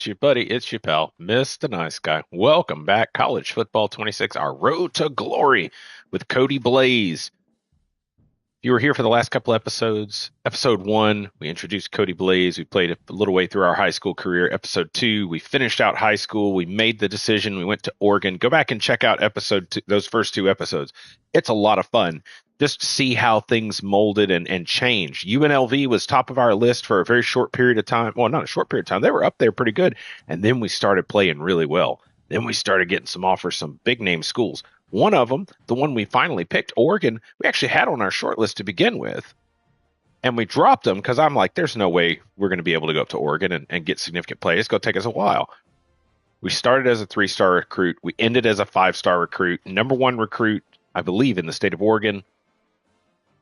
It's your buddy, it's your pal, Mr. Nice Guy. Welcome back, College Football 26, our road to glory with Cody Blaze. If you were here for the last couple episodes, episode 1, we introduced Cody Blaze. We played a little way through our high school career. Episode 2, we finished out high school. We made the decision. We went to Oregon. Go back and check out episode 2, those first 2 episodes. It's a lot of fun just to see how things molded and changed. UNLV was top of our list for a very short period of time. Well, not a short period of time. They were up there pretty good. And then we started playing really well. Then we started getting some offers, some big name schools. One of them, the one we finally picked, Oregon, we actually had on our short list to begin with. And we dropped them because I'm like, there's no way we're going to be able to go up to Oregon and get significant play. It's going to take us a while. We started as a 3-star recruit. We ended as a 5-star recruit. Number 1 recruit, I believe, in the state of Oregon.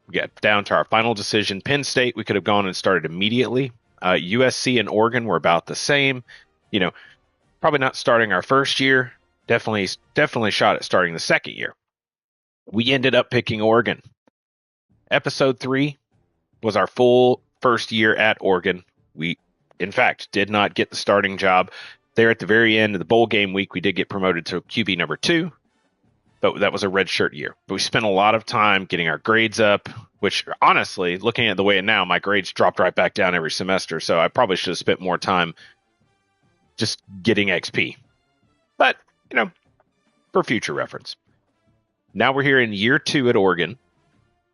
We got down to our final decision. Penn State, we could have gone and started immediately. USC and Oregon were about the same. You know, probably not starting our first year. Definitely shot at starting the second year. We ended up picking Oregon. Episode 3 was our full first year at Oregon. We, in fact, did not get the starting job. There at the very end of the bowl game week, we did get promoted to QB number 2. But that was a redshirt year. But we spent a lot of time getting our grades up, which honestly, looking at the way now, my grades dropped right back down every semester. So I probably should have spent more time just getting XP. But, for future reference. Now we're here in year 2 at Oregon.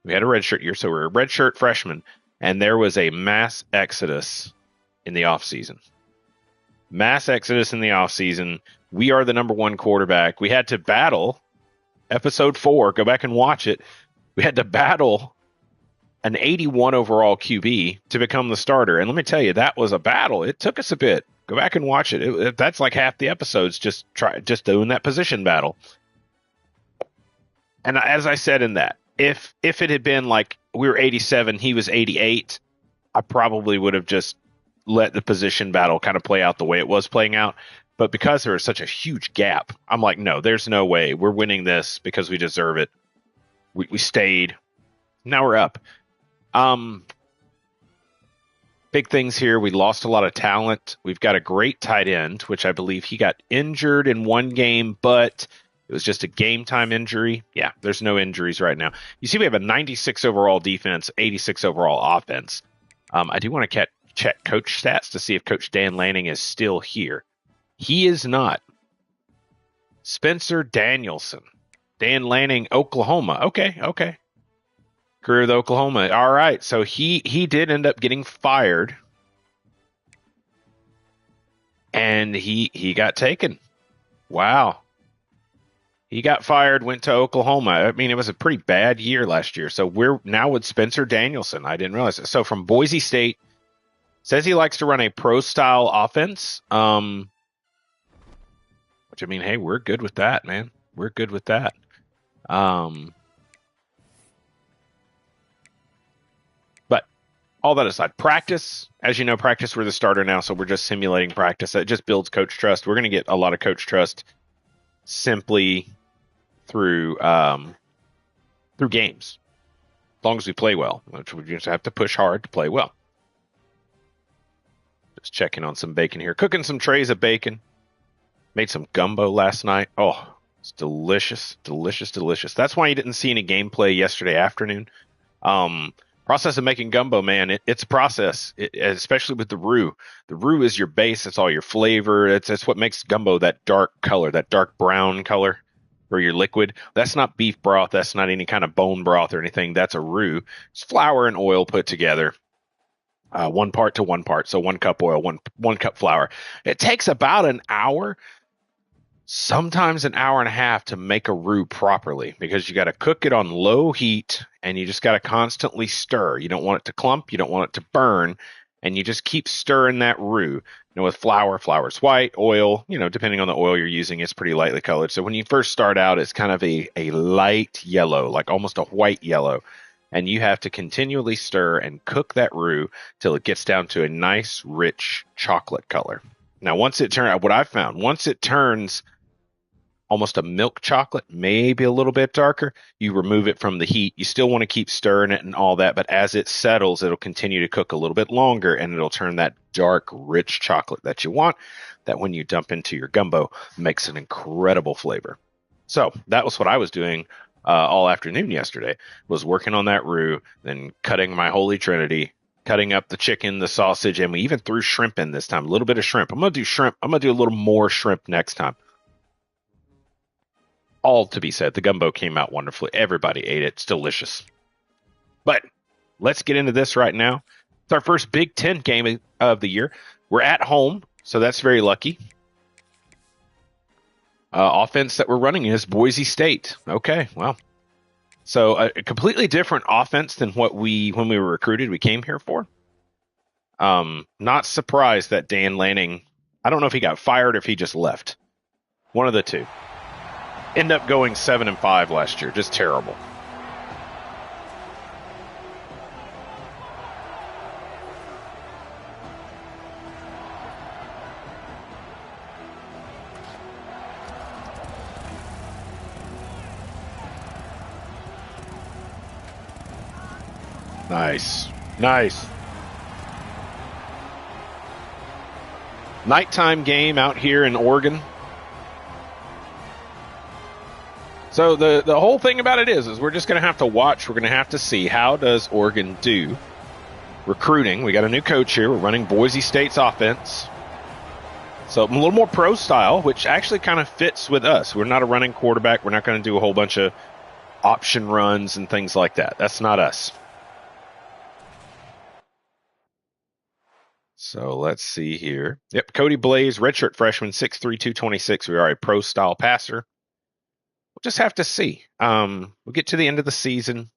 We had a redshirt year, so we're a redshirt freshman. And there was a mass exodus in the offseason. Mass exodus in the offseason. We are the number 1 quarterback. We had to battle episode 4, go back and watch it. We had to battle an 81 overall QB to become the starter. And let me tell you, that was a battle. It took us a bit. Go back and watch it. That's like half the episodes just doing that position battle. And as I said in that, if it had been like we were 87, he was 88, I probably would have just let the position battle kind of play out the way it was playing out. But because there was such a huge gap, I'm like, no, there's no way. We're winning this because we deserve it. We stayed. Now we're up. Big things here. We lost a lot of talent. We've got a great tight end, which I believe he got injured in one game, but it was just a game time injury. Yeah, there's no injuries right now. You see, we have a 96 overall defense, 86 overall offense. I do want to check coach stats to see if Coach Dan Lanning is still here. He is not. Spencer Danielson. Dan Lanning, Oklahoma. Okay. Career with Oklahoma. All right. So he did end up getting fired. And he got taken. Wow. He got fired, went to Oklahoma. I mean, it was a pretty bad year last year. So we're now with Spencer Danielson. I didn't realize it. So from Boise State, says he likes to run a pro-style offense. Which, I mean, hey, we're good with that, man. We're good with that. But all that aside, practice, as you know, practice, we're the starter now, so we're just simulating practice. It just builds coach trust. We're going to get a lot of coach trust simply through games, as long as we play well, which we just have to push hard to play well. Just checking on some bacon here. Cooking some trays of bacon. Made some gumbo last night. Oh, it's delicious. That's why you didn't see any gameplay yesterday afternoon. Process of making gumbo, man, it's a process, especially with the roux. The roux is your base. It's all your flavor. It's what makes gumbo that dark color, that dark brown color for your liquid. That's not beef broth. That's not any kind of bone broth or anything. That's a roux. It's flour and oil put together. 1 part to 1 part. So 1 cup oil, one cup flour. It takes about an hour, sometimes an hour and a half to make a roux properly, because you got to cook it on low heat and you just got to constantly stir. You don't want it to clump. You don't want it to burn. And you just keep stirring that roux. With flour's white, oil, depending on the oil you're using, it's pretty lightly colored. So when you first start out, it's kind of a light yellow, like almost a white yellow. And you have to continually stir and cook that roux till it gets down to a nice, rich chocolate color. Now, once it turns almost a milk chocolate, maybe a little bit darker. You remove it from the heat. You still want to keep stirring it and all that, but as it settles, it'll continue to cook a little bit longer and it'll turn that dark, rich chocolate that you want, that when you dump into your gumbo makes an incredible flavor. So that was what I was doing all afternoon yesterday, was working on that roux, then cutting my holy trinity, cutting up the chicken, the sausage, and we even threw shrimp in this time, a little bit of shrimp. I'm going to do shrimp. I'm going to do a little more shrimp next time. All to be said, the gumbo came out wonderfully. Everybody ate it. It's delicious. But let's get into this right now. It's our first Big Ten game of the year. We're at home, so that's very lucky. Offense that we're running is Boise State. Okay, well, so a completely different offense than when we were recruited, we came here for. Not surprised that Dan Lanning, I don't know if he got fired or if he just left. One of the two. End up going 7-5 last year. Just terrible. Nice. Nice. Nighttime game out here in Oregon. So the whole thing about it is we're just going to have to watch. We're going to have to see, how does Oregon do recruiting. We got a new coach here. We're running Boise State's offense. So a little more pro style, which actually kind of fits with us. We're not a running quarterback. We're not going to do a whole bunch of option runs and things like that. That's not us. So let's see here. Yep, Cody Blaze, redshirt freshman, 6'3", 226. We are a pro-style passer. We'll just have to see. We'll get to the end of the season,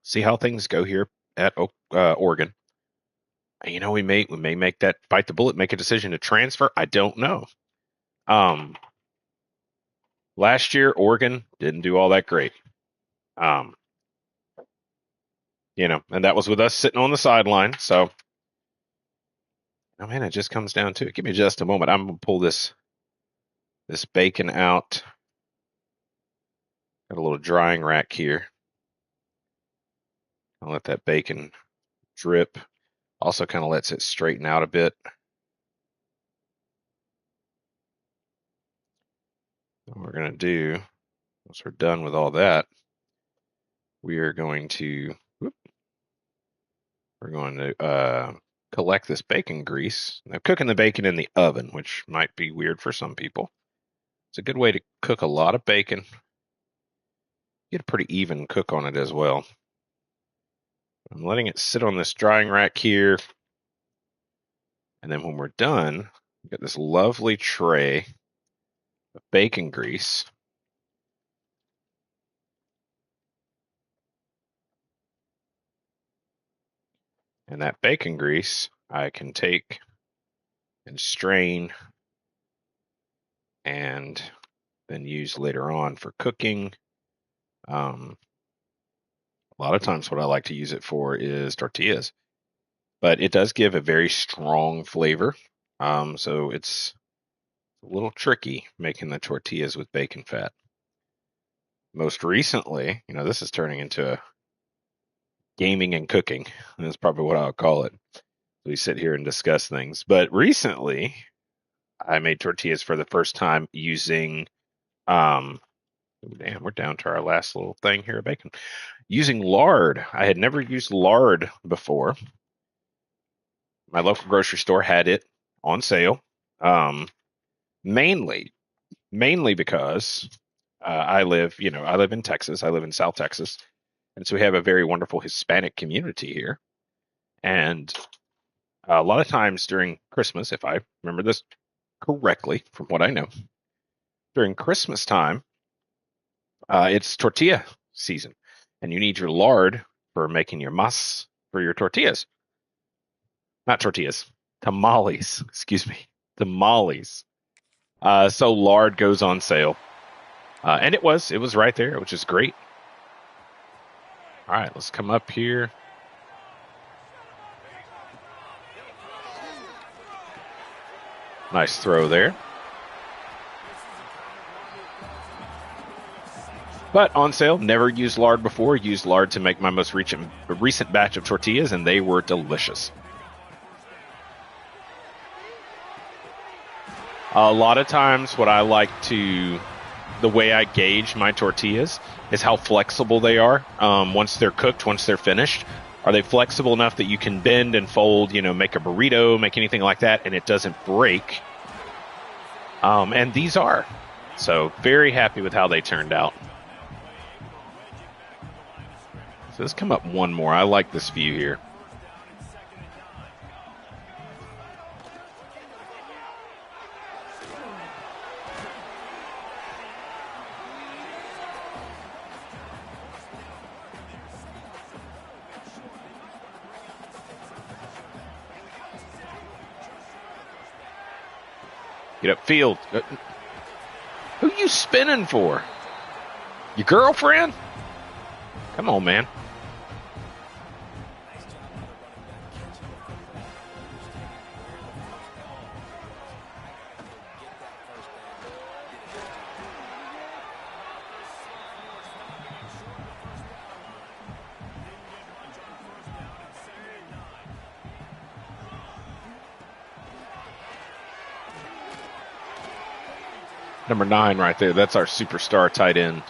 see how things go here at Oregon. And, we may make that, bite the bullet, make a decision to transfer. I don't know. Last year, Oregon didn't do all that great. And that was with us sitting on the sideline. So, it just comes down to it. Give me just a moment. I'm going to pull this bacon out. Got a little drying rack here. I'll let that bacon drip. Also kind of lets it straighten out a bit. What we're going to do, once we're done with all that, we are going to collect this bacon grease. Now, cooking the bacon in the oven, which might be weird for some people. It's a good way to cook a lot of bacon. Get a pretty even cook on it as well. I'm letting it sit on this drying rack here. And then when we're done, we got this lovely tray of bacon grease. And that bacon grease I can take and strain and then use later on for cooking. A lot of times what I like to use it for is tortillas. But it does give a very strong flavor. So it's a little tricky making the tortillas with bacon fat. Most recently, this is turning into gaming and cooking. That's probably what I'll call it. We sit here and discuss things. But recently, I made tortillas for the first time using, we're down to our last little thing here of bacon. Using lard. I had never used lard before. My local grocery store had it on sale. Mainly because I live in Texas. I live in South Texas. And so we have a very wonderful Hispanic community here. And a lot of times during Christmas, if I remember this correctly from what I know, during Christmas time, it's tortilla season. And you need your lard for making your mas for your tortillas. Not tortillas, tamales. Excuse me, tamales. So lard goes on sale. And it was right there, which is great. All right, let's come up here. Nice throw there. But on sale, never used lard before. Used lard to make my most recent batch of tortillas, and they were delicious. A lot of times what I like the way I gauge my tortillas is how flexible they are once they're cooked, once they're finished. Are they flexible enough that you can bend and fold, make a burrito, make anything like that, and it doesn't break? And these are. So very happy with how they turned out. So let's come up one more. I like this view here. Get upfield. Who you spinning for? Your girlfriend? Come on, man. Number 9 right there. That's our superstar tight end.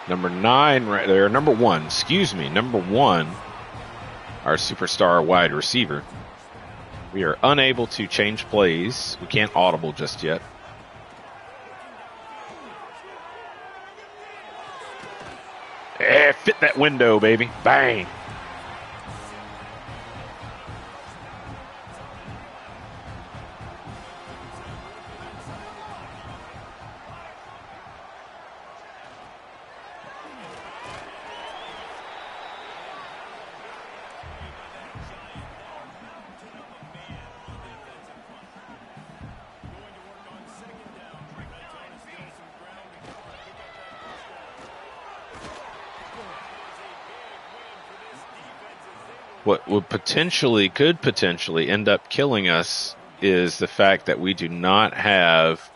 Number 9 right there. Number 1. Excuse me. Number 1. Our superstar wide receiver. We are unable to change plays. We can't audible just yet. Fit that window, baby. Bang. What could potentially end up killing us is the fact that we do not have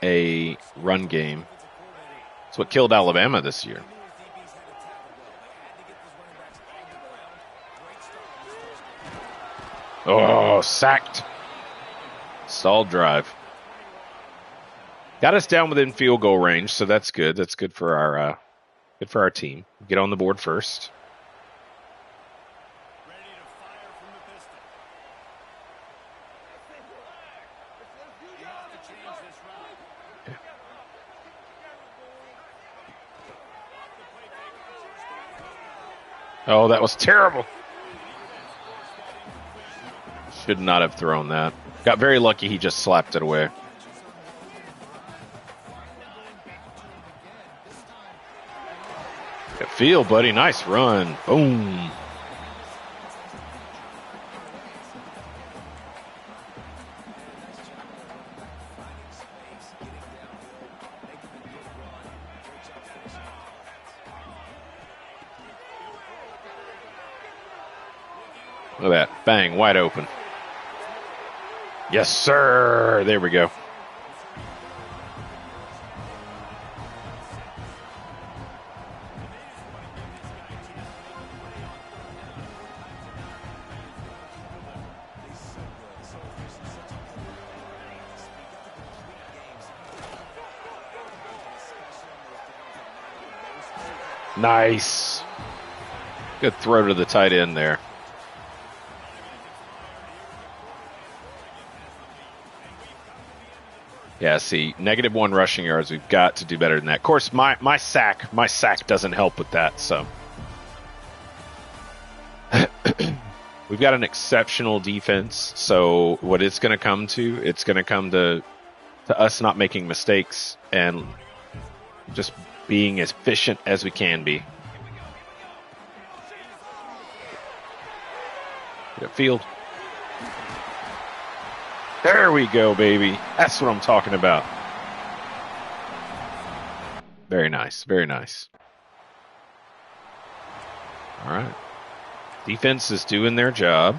a run game. It's what killed Alabama this year. Oh, sacked. Stalled drive. Got us down within field goal range, so that's good. That's good for our team. Get on the board first. Oh, that was terrible. Should not have thrown that. Got very lucky he just slapped it away. Good field, buddy. Nice run. Boom. Look at that. Bang. Wide open. Yes, sir. There we go. Nice. Good throw to the tight end there. Yeah, see, -1 rushing yards. We've got to do better than that. Of course, my sack doesn't help with that. So we've got an exceptional defense. So what it's going to come to us not making mistakes and just being as efficient as we can be. Get upfield. There we go, baby. That's what I'm talking about. Very nice. Very nice. All right. Defense is doing their job.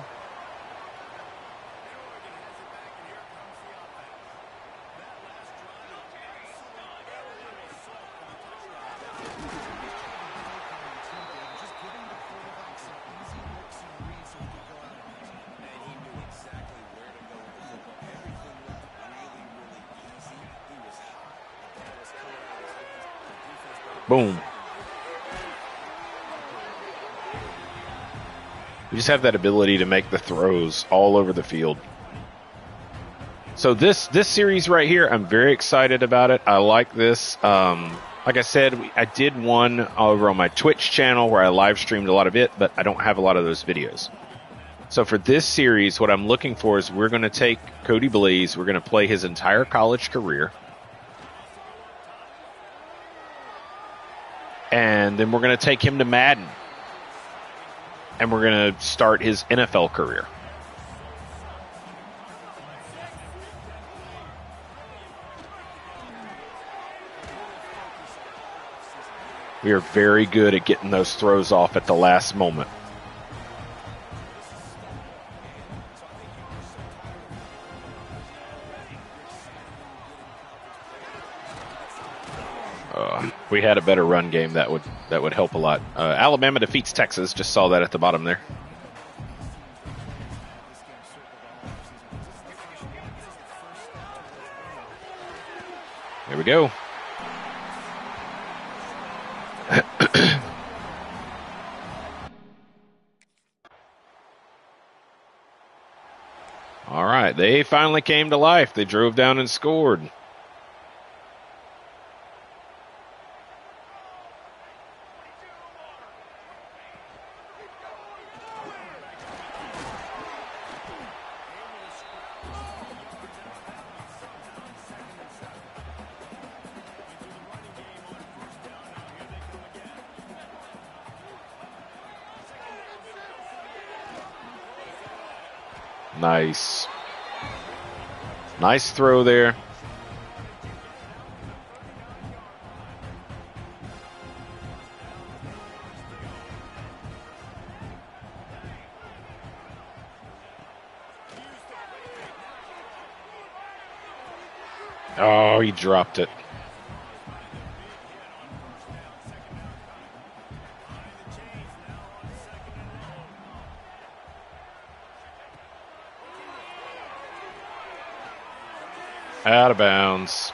Boom. We just have that ability to make the throws all over the field. So this series right here, I'm very excited about it. I like this. Like I said, I did one over on my Twitch channel where I live streamed a lot of it, but I don't have a lot of those videos. So for this series, what I'm looking for is we're going to take Cody Blaze. We're going to play his entire college career. And then we're going to take him to Madden. And we're going to start his NFL career. We are very good at getting those throws off at the last moment. If we had a better run game, that would help a lot. Alabama defeats Texas. Just saw that at the bottom there. There we go. All right, they finally came to life. They drove down and scored. Nice. Nice throw there. Oh, he dropped it. Out of bounds.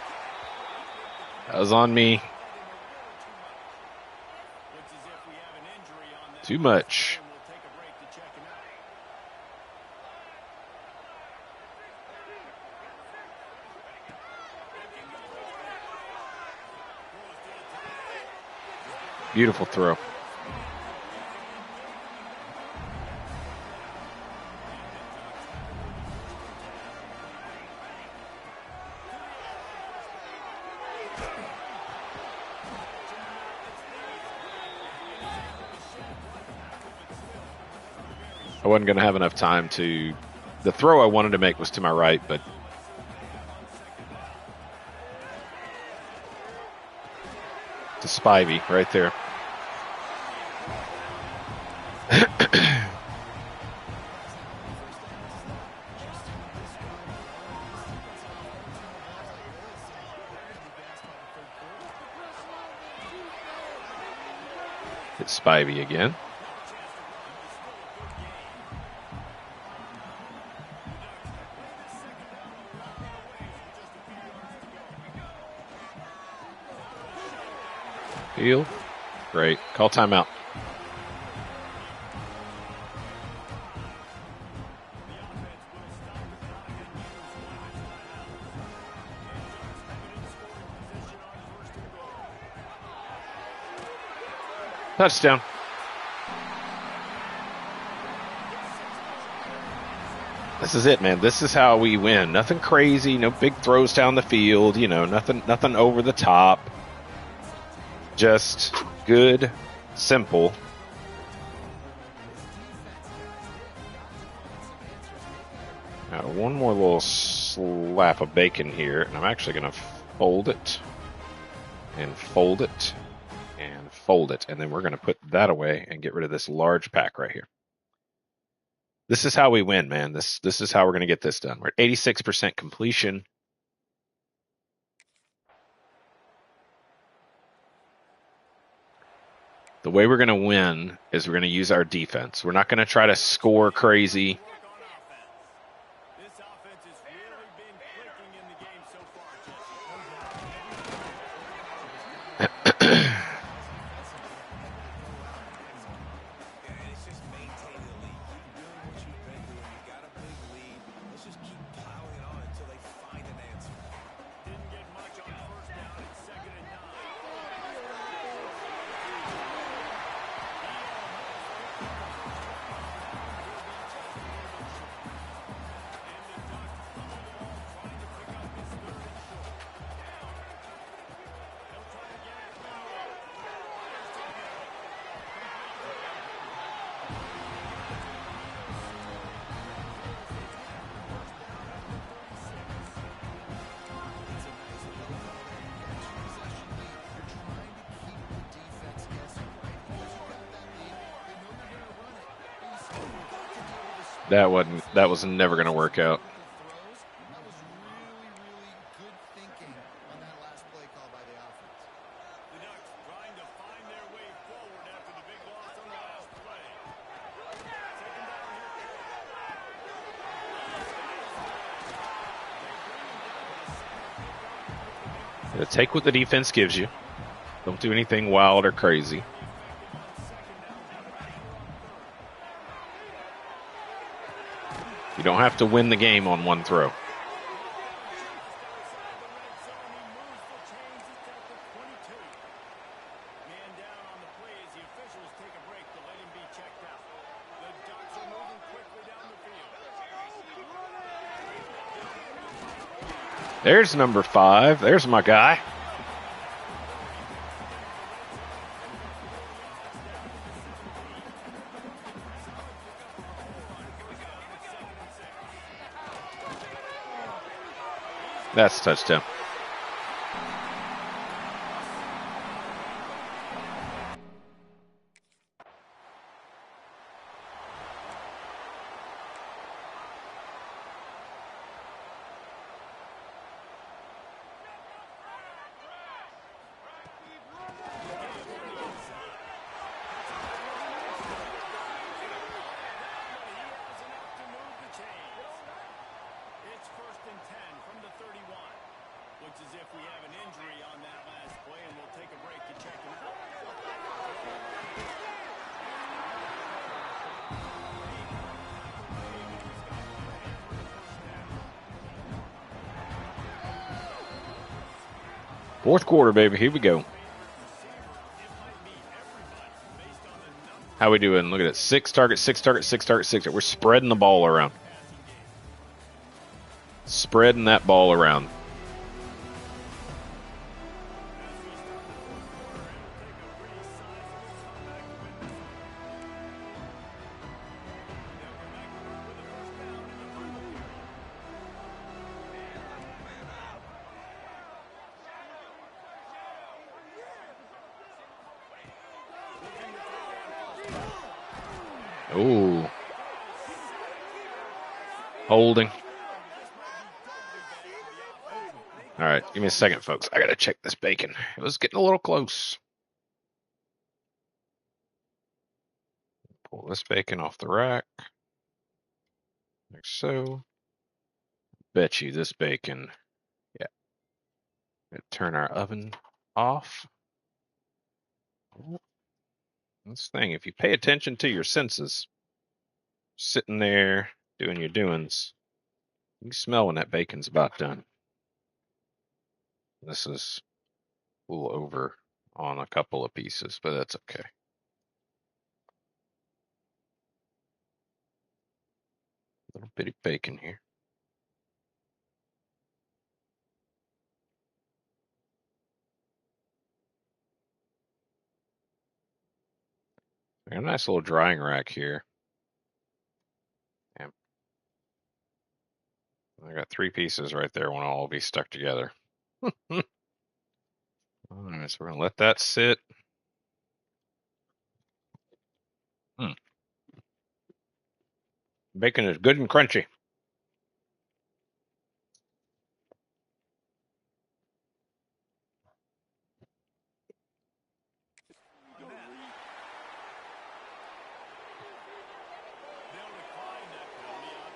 That was on me. Too much. Beautiful throw. I wasn't going to have enough time to... The throw I wanted to make was to my right, but... To Spivey right there. It's Spivey again. Field. Great. Call timeout. Touchdown. This is it, man. This is how we win. Nothing crazy, no big throws down the field, nothing over the top. Just good, simple. Now, one more little slap of bacon here, and I'm actually going to fold it, and fold it, and fold it. And then we're going to put that away and get rid of this large pack right here. This is how we win, man. This is how we're going to get this done. We're at 86% completion. The way we're going to win is we're going to use our defense. We're not going to try to score crazy. That was never going to work out. Take what the defense gives you. Don't do anything wild or crazy. You don't have to win the game on one throw. There's number 5. There's my guy. That's a touchdown. Fourth quarter, baby. Here we go. How we doing? Look at it. 6 targets, 6 targets, 6 targets, 6 targets. We're spreading the ball around. Spreading that ball around. Ooh. Holding. All right, give me a second, folks. I got to check this bacon. It was getting a little close. Pull this bacon off the rack. Like so. Bet you this bacon. Yeah. Turn our oven off. This thing, if you pay attention to your senses, sitting there doing your doings, you can smell when that bacon's about done. This is a little over on a couple of pieces, but that's okay. Little bitty bacon here. Got a nice little drying rack here. Yeah. I got 3 pieces right there. Want to all be stuck together. All right, so we're gonna let that sit. Bacon is good and crunchy.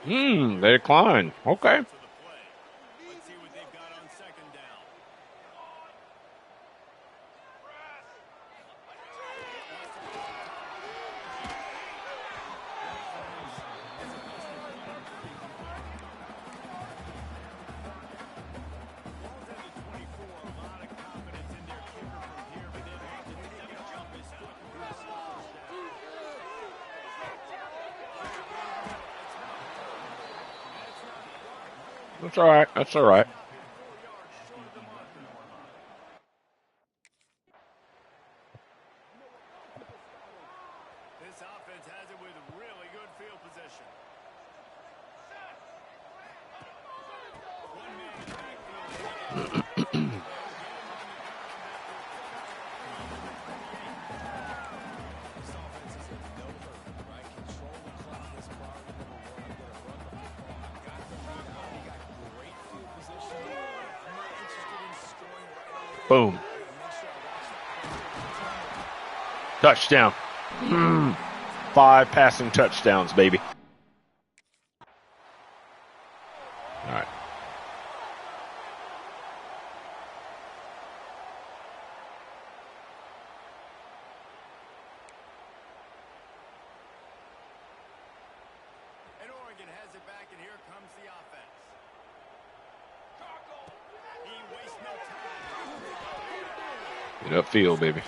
They decline. Okay. That's all right. That's all right. This offense has it with really good field position. Boom. Touchdown. 5 passing touchdowns, baby. All right. And Oregon has it back, and here comes the offense. He wastes no time. Get upfield, baby.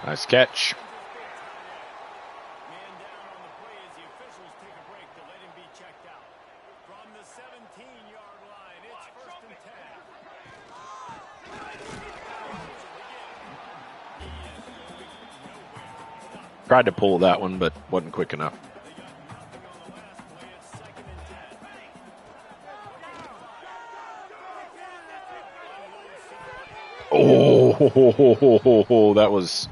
Nice catch. Man down on the play as the officials take a break to let him be checked out. From the 17-yard line, it's 1st and 10. Tried to pull that one, but wasn't quick enough. Oh, that was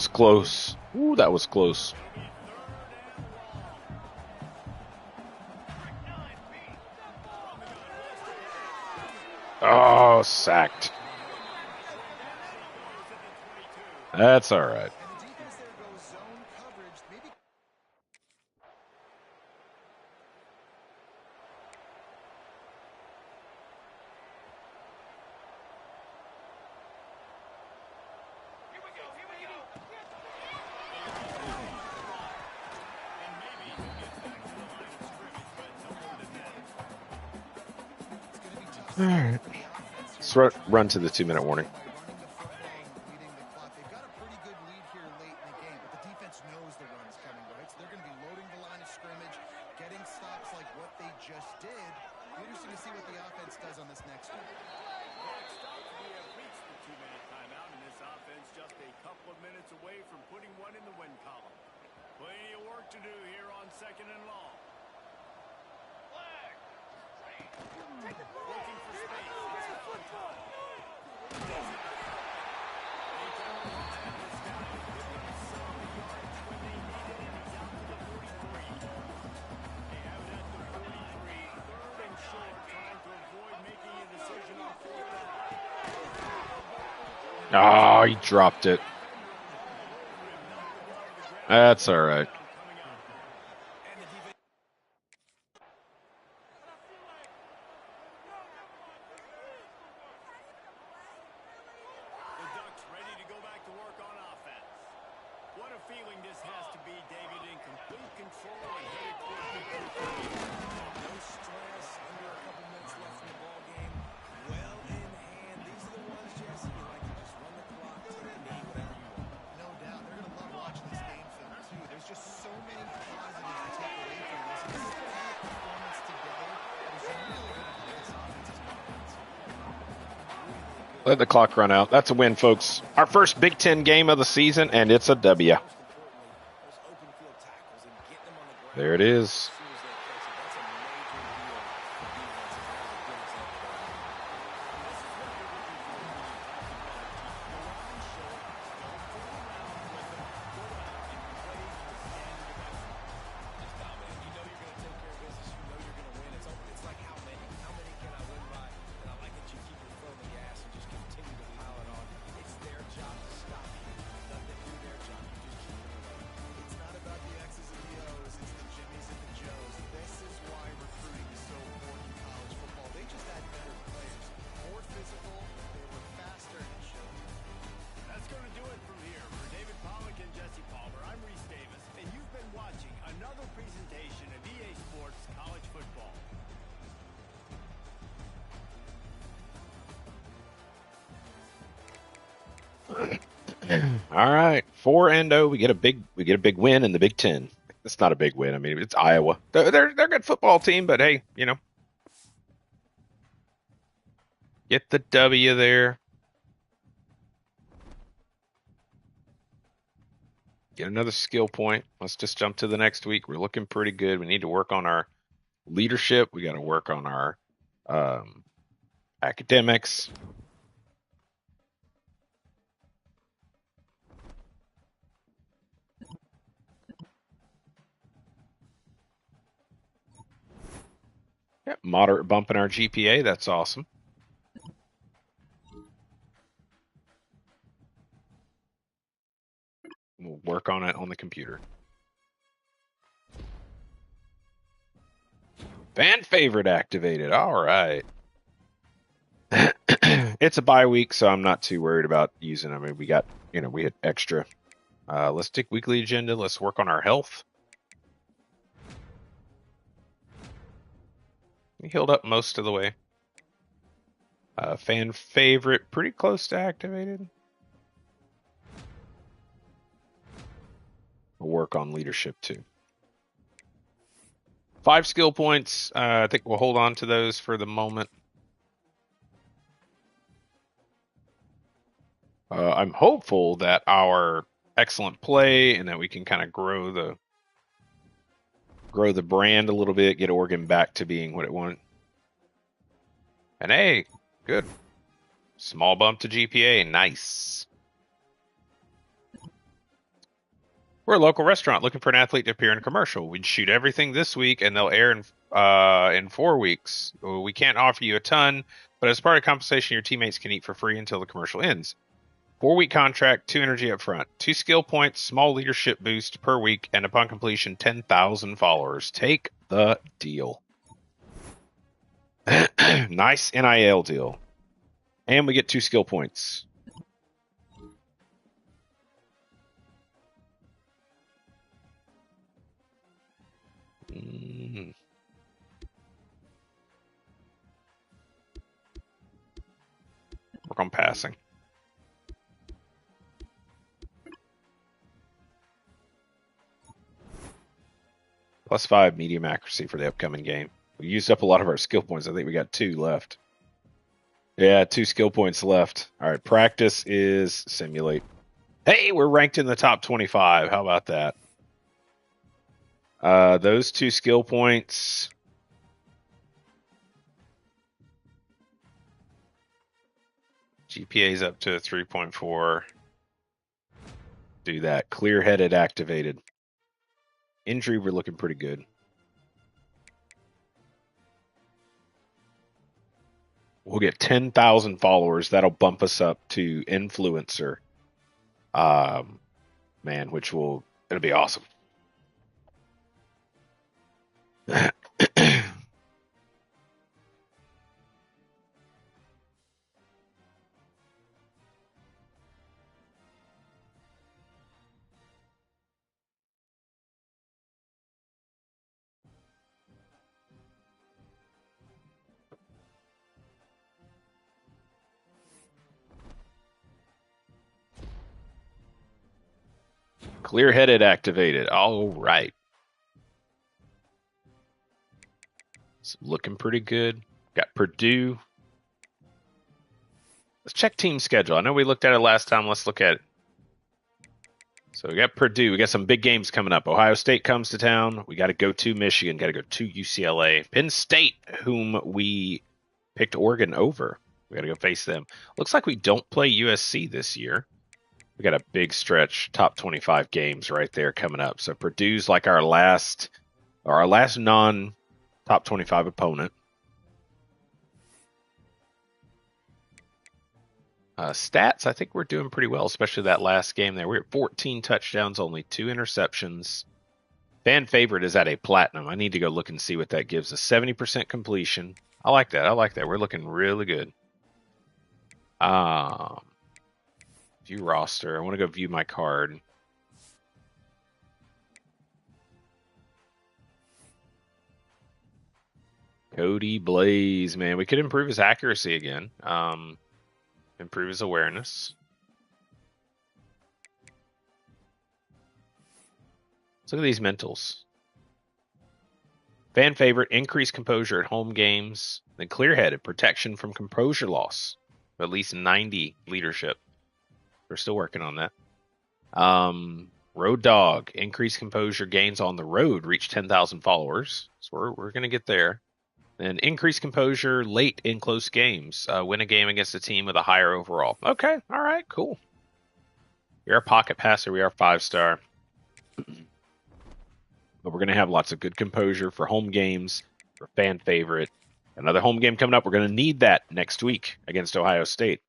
close. Ooh, that was close. Oh, sacked. That's all right. All right. Let's run to the 2-minute warning. They've got a pretty good lead here late in the game, but the defense knows the run's coming, right? So they're going to be loading the line of scrimmage, getting stops like what they just did. Be interesting to see what the offense does on this next one. We have reached the 2-minute timeout, and this offense just a couple of minutes away from putting one in the win column. Plenty of work to do here on 2nd and long. Looking for space. Oh, he dropped it. That's all right. What a feeling this has to be, David, in complete control and headed towards victory. No stress, under a couple minutes left in the ball game. Well in hand. These are the ones, Jesse, you like to just run the clock, take the knee, whatever you want. No doubt. They're going to love watching this game film, too. There's just so many positives to take away from this. It's a stellar performance today. It was really good to this offensive offense. Really good. Let the clock run out. That's a win, folks. Our first Big Ten game of the season, and it's a W. There it is. All right, 4-0. We get a big win in the Big Ten. It's not a big win. I mean, it's Iowa. They're a good football team, but hey, get the W there. Get another skill point. Let's just jump to the next week. We're looking pretty good. We need to work on our leadership. We got to work on our academics. Yep, moderate bump in our GPA. That's awesome. We'll work on it on the computer. Fan favorite activated. All right. It's a bye week, so I'm not too worried about using them. I mean, we got, we had extra. Let's take weekly agenda. Let's work on our health. We healed up most of the way. Fan favorite, pretty close to activated. We'll work on leadership too. 5 skill points. I think we'll hold on to those for the moment. I'm hopeful that our excellent play and that we can kind of grow the brand a little bit, get Oregon back to being what it wanted. And hey, good. Small bump to GPA. Nice. We're a local restaurant looking for an athlete to appear in a commercial. We'd shoot everything this week, and they'll air in 4 weeks. We can't offer you a ton, but as part of compensation, your teammates can eat for free until the commercial ends. 4-week contract, 2 energy up front, 2 skill points, small leadership boost per week, and upon completion, 10,000 followers. Take the deal. Nice NIL deal. And we get 2 skill points. Work on passing. +5 medium accuracy for the upcoming game. We used up a lot of our skill points. I think we got 2 left. Yeah, 2 skill points left. All right, practice is simulate. Hey, we're ranked in the top 25. How about that? Those 2 skill points. GPA's up to 3.4. Do that. Clear-headed activated. Injury, we're looking pretty good. We'll get 10,000 followers. That'll bump us up to influencer. Man, it'll be awesome. Clear-headed activated. All right. It's looking pretty good. Got Purdue. Let's check team schedule. I know we looked at it last time. Let's look at it. So we got Purdue. We got some big games coming up. Ohio State comes to town. We got to go to Michigan. Got to go to UCLA. Penn State, whom we picked Oregon over. We got to go face them. Looks like we don't play USC this year. We got a big stretch, top 25 games right there coming up. So Purdue's like our last non-top 25 opponent. Stats, I think we're doing pretty well, especially that last game there. We're at 14 touchdowns, only 2 interceptions. Fan favorite is at a platinum. I need to go look and see what that gives us. 70% completion. I like that. We're looking really good. View roster. I want to go view my card. Cody Blaze, man. We could improve his accuracy again. Improve his awareness. Let's look at these mentals. Fan favorite, increased composure at home games. Then clear-headed, protection from composure loss. At least 90 leadership. We're still working on that. Road dog, increased composure, gains on the road, reach 10,000 followers. So we're going to get there. And increased composure late in close games. Win a game against a team with a higher overall. Okay, all right, cool. We are a pocket passer. We are 5-star. But we're going to have lots of good composure for home games, for fan favorite. Another home game coming up. We're going to need that next week against Ohio State.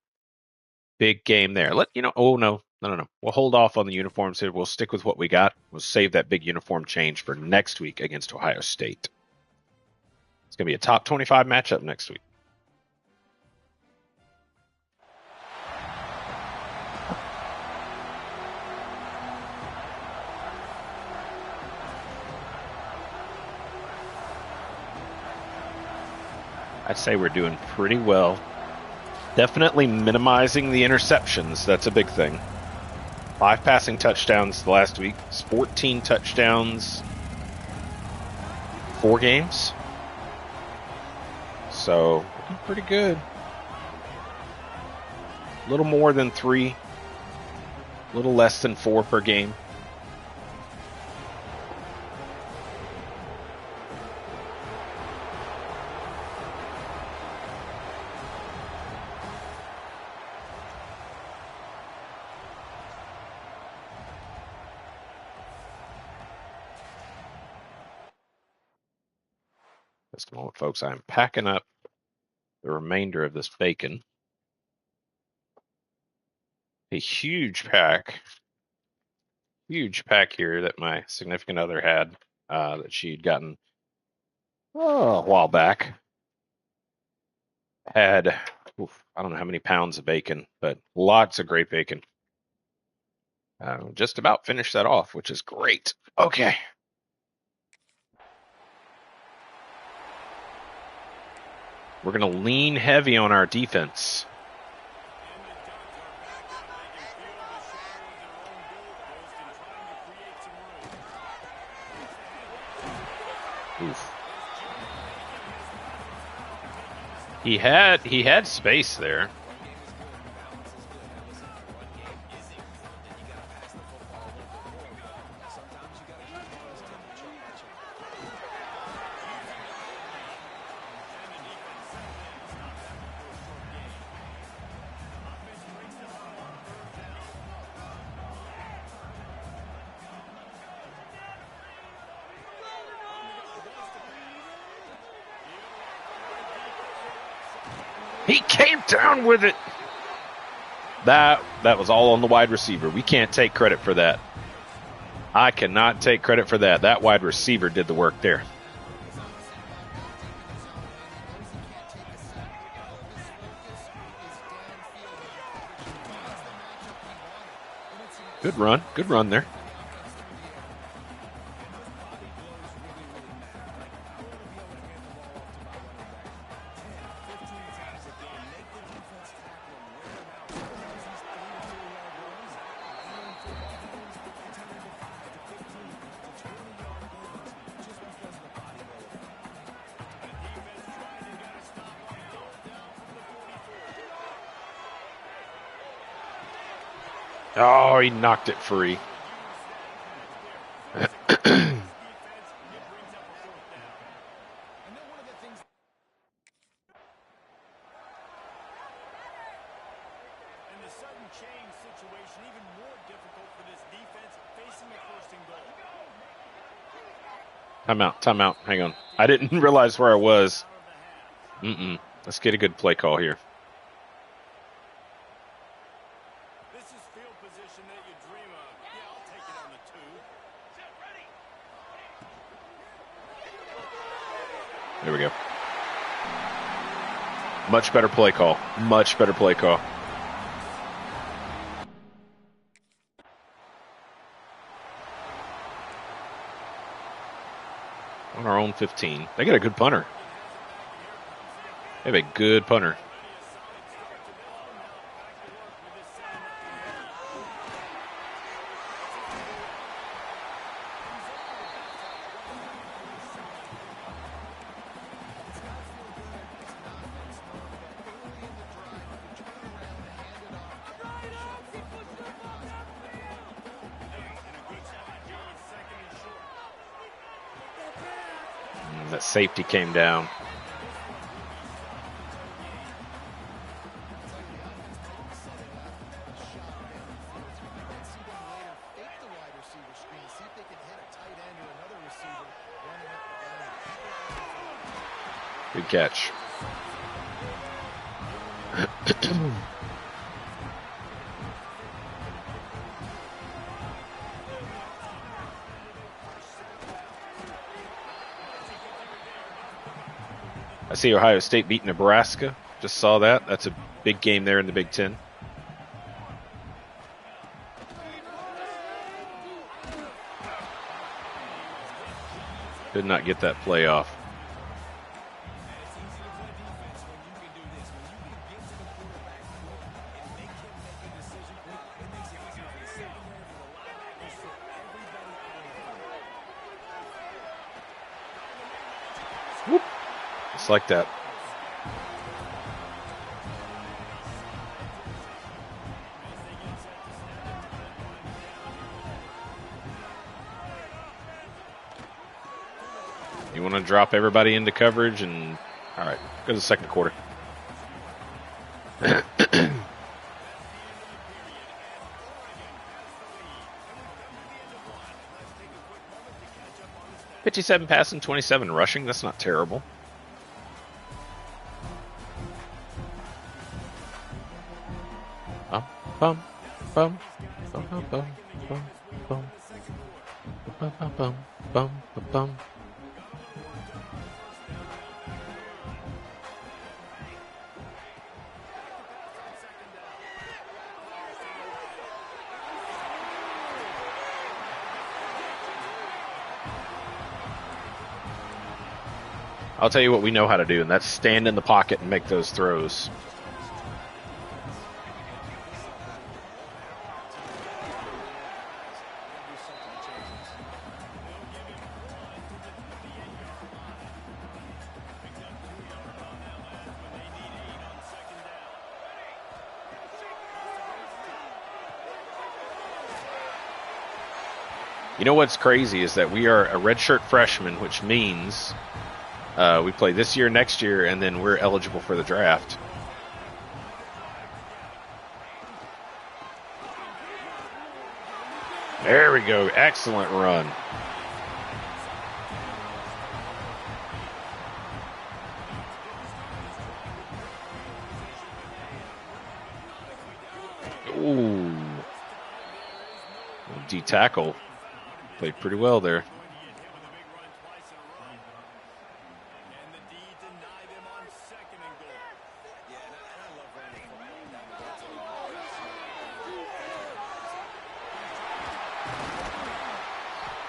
Big game there. Oh, no. We'll hold off on the uniforms here. We'll stick with what we got. We'll save that big uniform change for next week against Ohio State. It's going to be a top 25 matchup next week. I'd say we're doing pretty well. Definitely minimizing the interceptions. That's a big thing. 5 passing touchdowns the last week. 14 touchdowns. 4 games. So, looking pretty good. A little more than 3. A little less than 4 per game. Just a moment, folks. I'm packing up the remainder of this bacon. A huge pack here that my significant other had that she'd gotten a while back. Had, I don't know how many pounds of bacon, but lots of great bacon. Just about finished that off, which is great. Okay. We're going to lean heavy on our defense. Oof. He had space there. He came down with it. That was all on the wide receiver. We can't take credit for that. I cannot take credit for that. That wide receiver did the work there. Good run. Good run there. Oh, he knocked it free. And the sudden change situation even more difficult for this defense facing a first and goal. Timeout. Hang on. I didn't realize where I was. Let's get a good play call here. This is field position that you dream of. Yeah, I'll take it on the 2. There we go. Much better play call. Much better play call. On our own 15. They got a good punter. They have a good punter. That safety came down. Good catch. I see Ohio State beat Nebraska. Just saw that. That's a big game there in the Big Ten. Could not get that play off. Whoop. Just like that. You want to drop everybody into coverage and, all right, go to the second quarter. $57 passing, 27 rushing. That's not terrible. Bum, bum, bum, bum, bum, bum, bum, bum, bum, bum, bum, bum. I'll tell you what we know how to do, and that's stand in the pocket and make those throws. You know what's crazy is that we are a redshirt freshman, which means we play this year, next year, and then we're eligible for the draft. There we go. Excellent run. Ooh. D-tackle. Played pretty well there.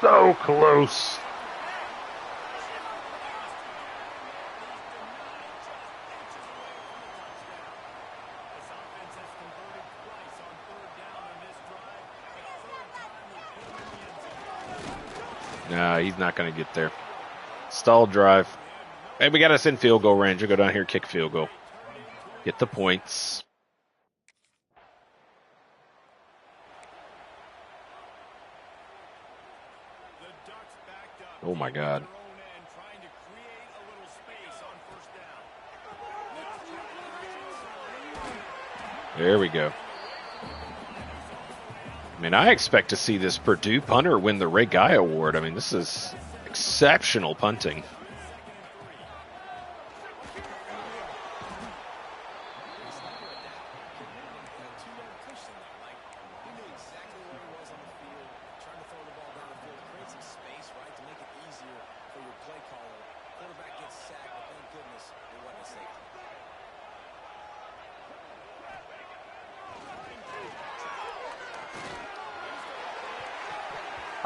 So close. No, he's not going to get there. Stalled drive. Hey, we got us in field goal range. We'll go down here, kick field goal. Get the points. Oh my God. There we go. I mean, I expect to see this Purdue punter win the Ray Guy Award. I mean, this is exceptional punting.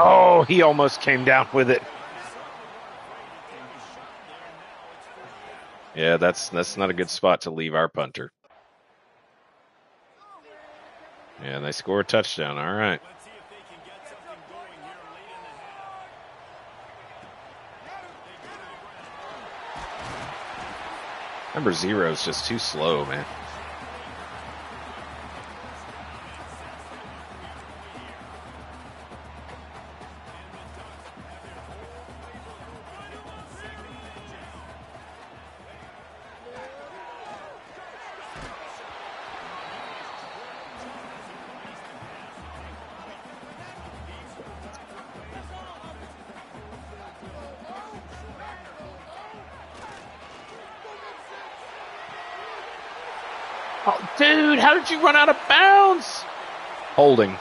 Oh, he almost came down with it. Yeah, that's not a good spot to leave our punter. Yeah, and they score a touchdown. All right. Number 0 is just too slow, man. Oh, dude, how did you run out of bounds? Holding.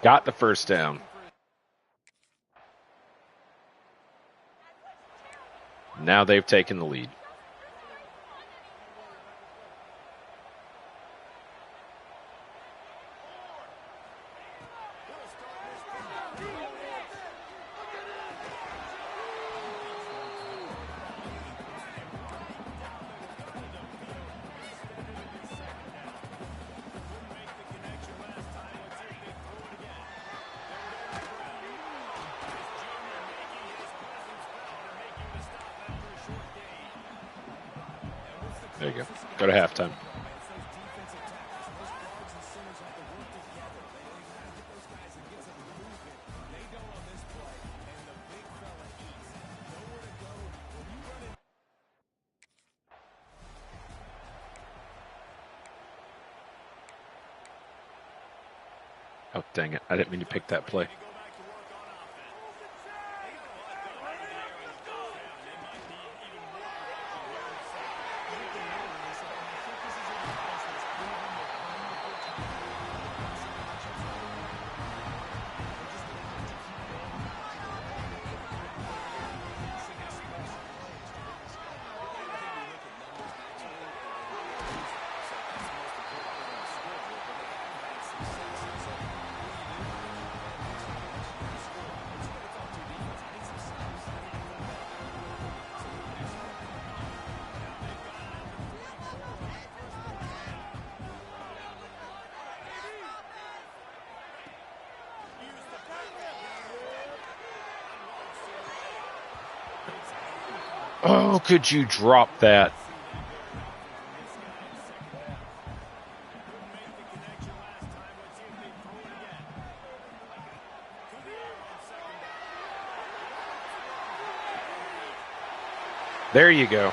Got the first down. Now they've taken the lead. There you go. Go to halftime. Oh, dang it. I didn't mean to pick that play. Oh, could you drop that? There you go.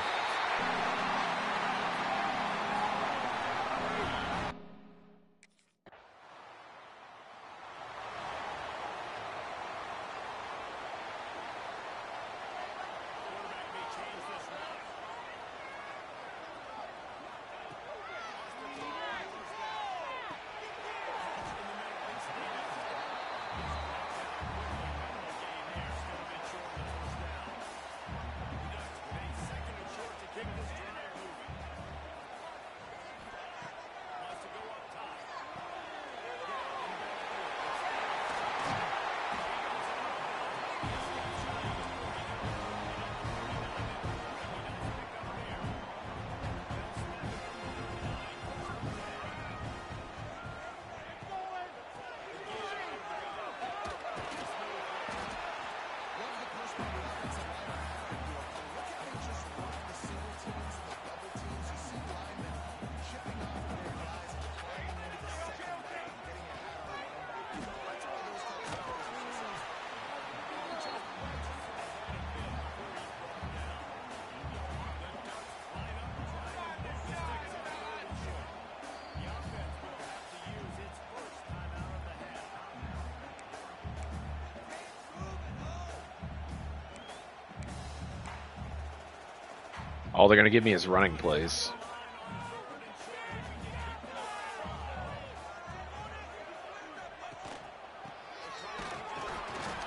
All they're going to give me is running plays.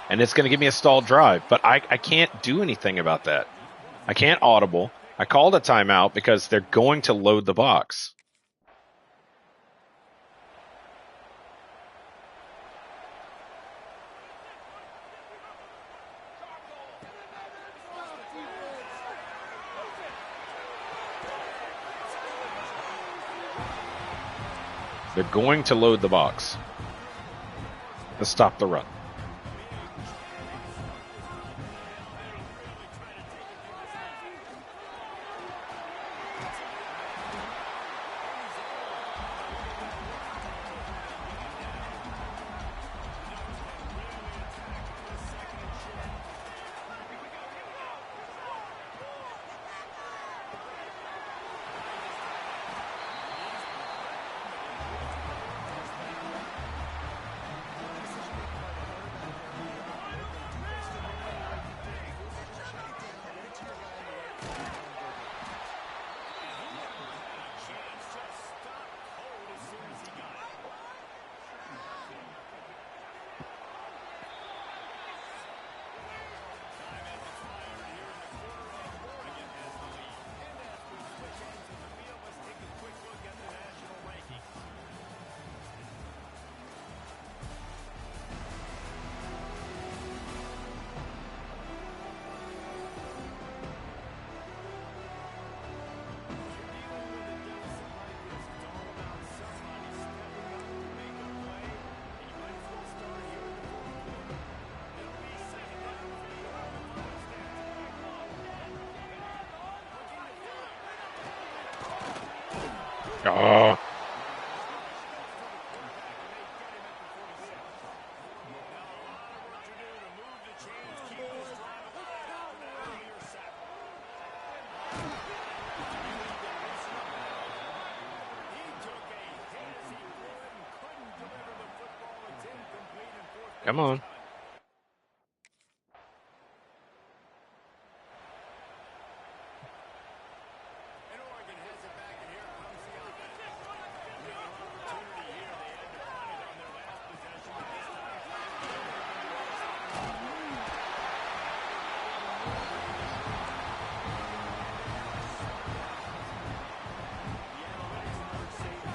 And it's going to give me a stalled drive, but I can't do anything about that. I can't audible. I called a timeout because they're going to load the box. They're going to load the box. Let's stop the run. Oh. Come on.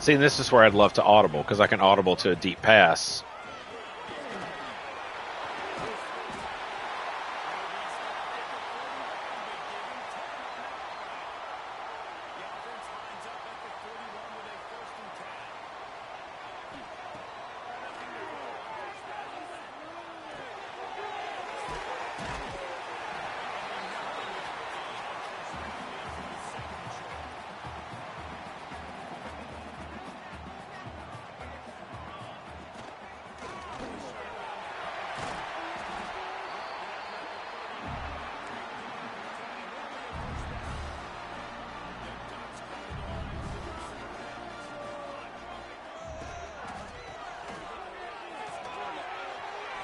See, this is where I'd love to audible, because I can audible to a deep pass.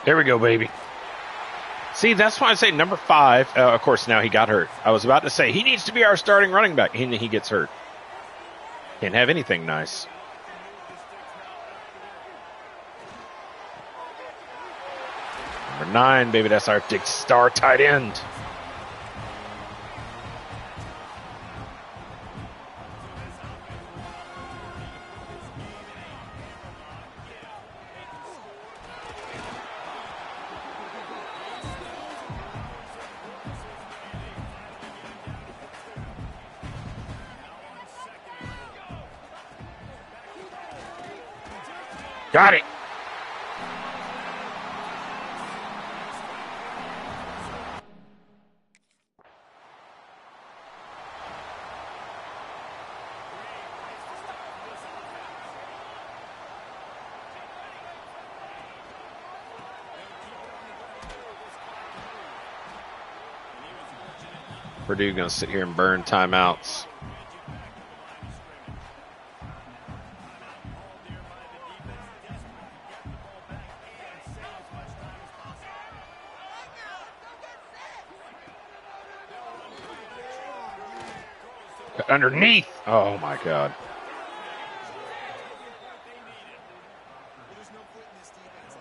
There we go, baby. See, that's why I say number 5. Of course, now he got hurt. I was about to say, he needs to be our starting running back. He gets hurt. Can't have anything nice. Number 9, baby, that's our big star tight end. Got it. Purdue going to sit here and burn timeouts. out underneath. Oh my God. There's no quitting this defense.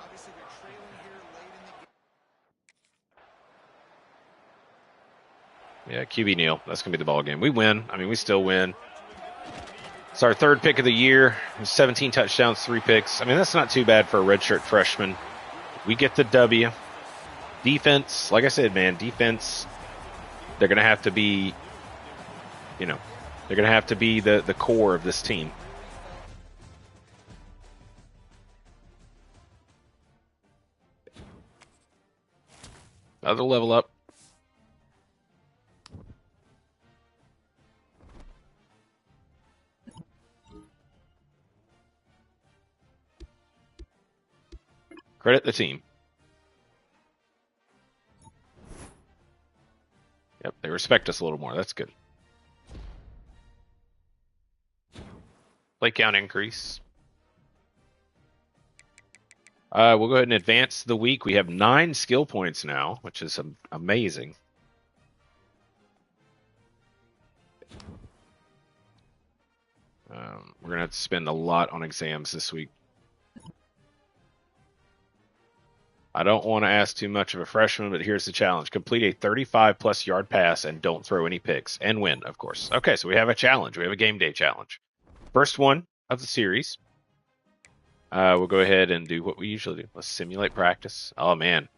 Obviously, they're trailing here late in the game. Yeah, QB Neal. That's going to be the ball game. We win. I mean, we still win. It's our third pick of the year. 17 touchdowns, 3 picks. I mean, that's not too bad for a redshirt freshman. We get the W. Defense, like I said, man, defense, they're going to have to be, they're going to have to be the core of this team. Another level up. Credit the team. Yep, they respect us a little more. That's good. Play count increase. We'll go ahead and advance the week. We have 9 skill points now, which is amazing. We're going to have to spend a lot on exams this week. I don't want to ask too much of a freshman, but here's the challenge. Complete a 35-plus yard pass and don't throw any picks. And win, of course. Okay, so we have a challenge. We have a game day challenge. First one of the series. We'll go ahead and do what we usually do. Let's simulate practice. Oh, man.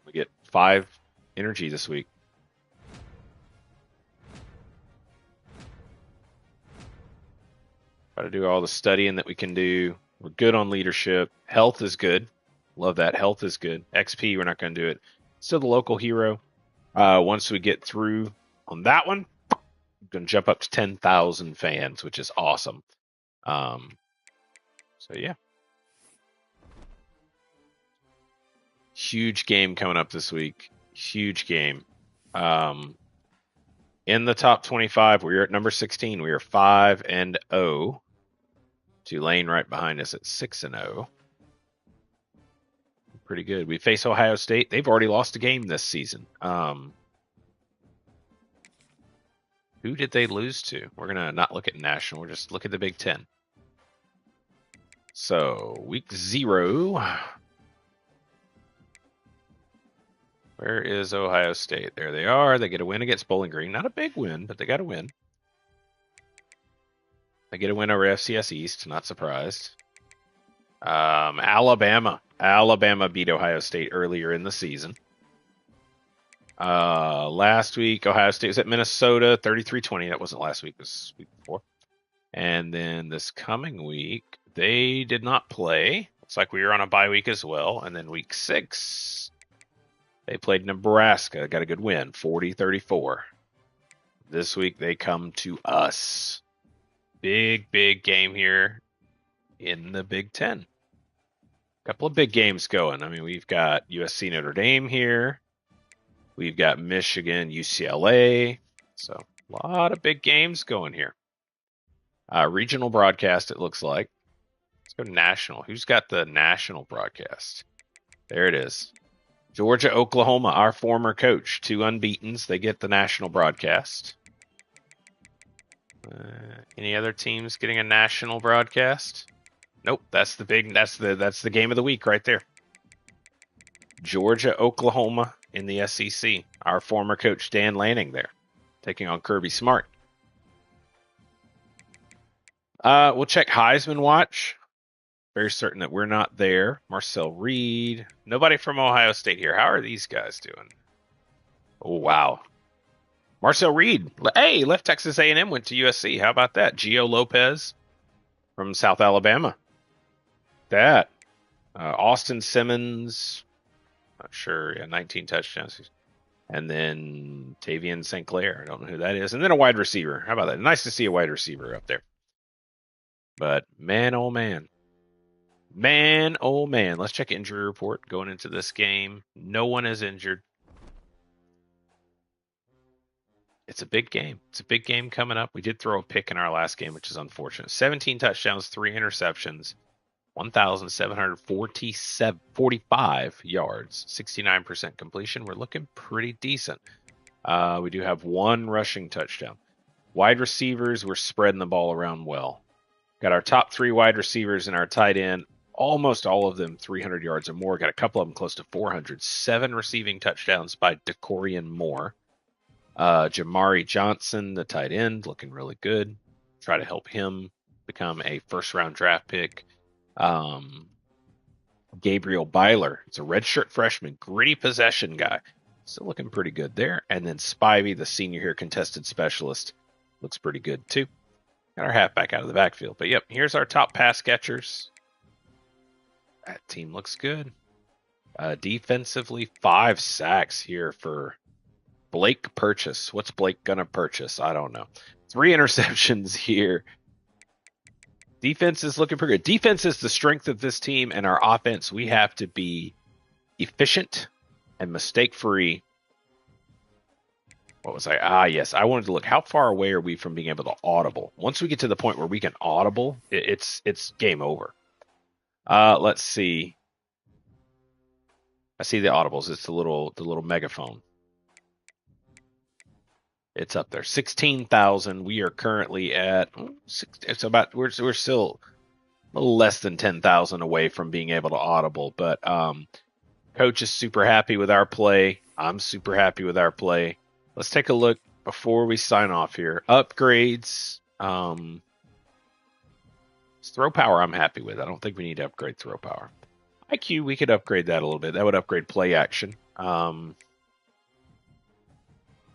We get 5 energy this week. Try to do all the studying that we can do. We're good on leadership. Health is good. Love that. Health is good. XP, we're not going to do it. Still the local hero. Once we get through on that one, I'm going to jump up to 10,000 fans, which is awesome. So, yeah. Huge game coming up this week. Huge game. In the top 25, we're at number 16. We are 5-0. Tulane right behind us at 6-0. Pretty good. We face Ohio State. They've already lost a game this season. Who did they lose to? We're going to not look at national. We're just look at the Big Ten. So, week 0. Where is Ohio State? There they are. They get a win against Bowling Green. Not a big win, but they got a win. They get a win over FCS East. Not surprised. Alabama. Alabama beat Ohio State earlier in the season. Last week, Ohio State was at Minnesota, 33-20. That wasn't last week. This week before. And then this coming week, they did not play. Looks like we were on a bye week as well. And then week 6, they played Nebraska. Got a good win, 40-34. This week, they come to us. Big game here in the Big Ten. Couple of big games going. I mean, we've got USC Notre Dame here. We've got Michigan, UCLA. So a lot of big games going here. Regional broadcast, it looks like. Let's go to national. Who's got the national broadcast? There it is. Georgia, Oklahoma, our former coach. 2 unbeatens. They get the national broadcast. Any other teams getting a national broadcast? Nope. That's the game of the week right there. Georgia, Oklahoma in the SEC. Our former coach Dan Lanning there, taking on Kirby Smart. We'll check Heisman watch. Very certain that we're not there. Marcel Reed. Nobody from Ohio State here. How are these guys doing? Oh, wow. Marcel Reed. Hey, left Texas A&M, went to USC. How about that? Gio Lopez from South Alabama. That. Austin Simmons. Not sure. Yeah, 19 touchdowns. And then Tavian St. Clair. I don't know who that is. And then a wide receiver. How about that? Nice to see a wide receiver up there. But man, oh man. Man, oh man. Let's check injury report going into this game. No one is injured. It's a big game. It's a big game coming up. We did throw a pick in our last game, which is unfortunate. 17 touchdowns, 3 interceptions, 1,745 yards, 69% completion. We're looking pretty decent. We do have 1 rushing touchdown. Wide receivers, we're spreading the ball around well. Got our top 3 wide receivers and our tight end, almost all of them 300 yards or more. Got a couple of them close to 400. 7 receiving touchdowns by Decorian Moore. Jamari Johnson, the tight end, looking really good. Try to help him become a first-round draft pick. Gabriel Byler, it's a redshirt freshman, gritty possession guy. Still looking pretty good there. And then Spivey, the senior here, contested specialist, looks pretty good too. Got our halfback out of the backfield. But yep, here's our top pass catchers. That team looks good. Defensively, 5 sacks here for Blake Purchase. What's Blake gonna purchase? I don't know. 3 interceptions here. Defense is looking pretty good. Defense is the strength of this team, and our offense, we have to be efficient and mistake-free. What was I? Yes. I wanted to look, how far away are we from being able to audible? Once we get to the point where we can audible, it's game over. Let's see. I see the audibles. It's the little megaphone. It's up there. 16,000. We are currently at it's about we're still a little less than 10,000 away from being able to audible, but coach is super happy with our play. I'm super happy with our play. Let's take a look before we sign off here. Upgrades. Throw power I'm happy with. I don't think we need to upgrade throw power. IQ, we could upgrade that a little bit. That would upgrade play action.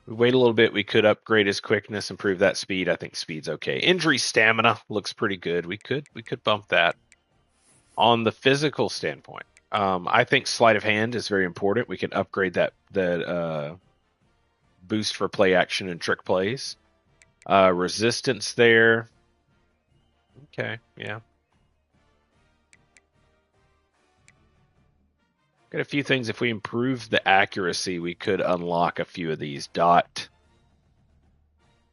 We wait a little bit. We could upgrade his quickness, improve that speed. I think speed's okay. Injury stamina looks pretty good. We could bump that. On the physical standpoint, I think sleight of hand is very important. We can upgrade that boost for play action and trick plays. Resistance there. Okay, yeah. Got a few things. If we improve the accuracy, we could unlock a few of these. Dot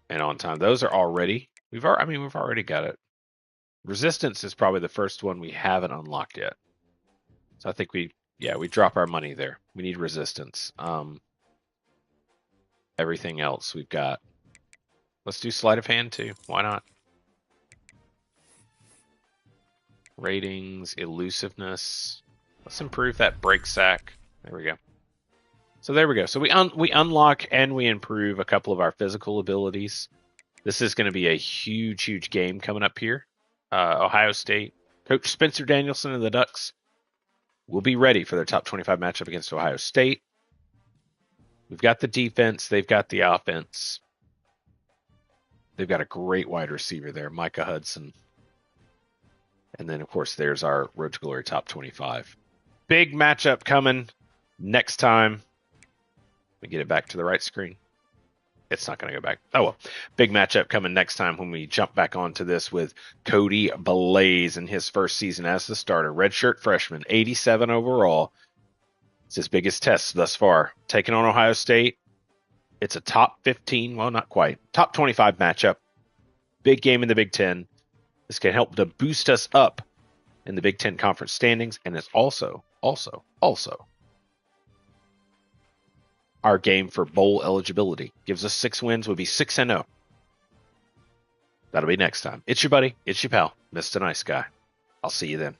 and on time. Those are already. We've already got it. Resistance is probably the first one we haven't unlocked yet. So I think we drop our money there. We need resistance. Everything else we've got. Let's do sleight of hand too. Why not? Ratings, elusiveness. Let's improve that break sack. There we go. So there we go. So we unlock and we improve a couple of our physical abilities. This is going to be a huge game coming up here. Ohio State. Coach Spencer Danielson and the Ducks will be ready for their top 25 matchup against Ohio State. We've got the defense. They've got the offense. They've got a great wide receiver there, Micah Hudson. And then, of course, there's our Road to Glory top 25. Big matchup coming next time. Let me get it back to the right screen. It's not going to go back. Oh, well. Big matchup coming next time when we jump back onto this with Cody Blaze in his first season as the starter. Redshirt freshman, 87 overall. It's his biggest test thus far. Taking on Ohio State. It's a top 15, well, not quite. Top 25 matchup. Big game in the Big Ten. This can help to boost us up in the Big Ten conference standings, and it's also our game for bowl eligibility. Gives us 6 wins, would be 6-0. That'll be next time. It's your buddy, it's your pal, Mr. Nice Guy. I'll see you then.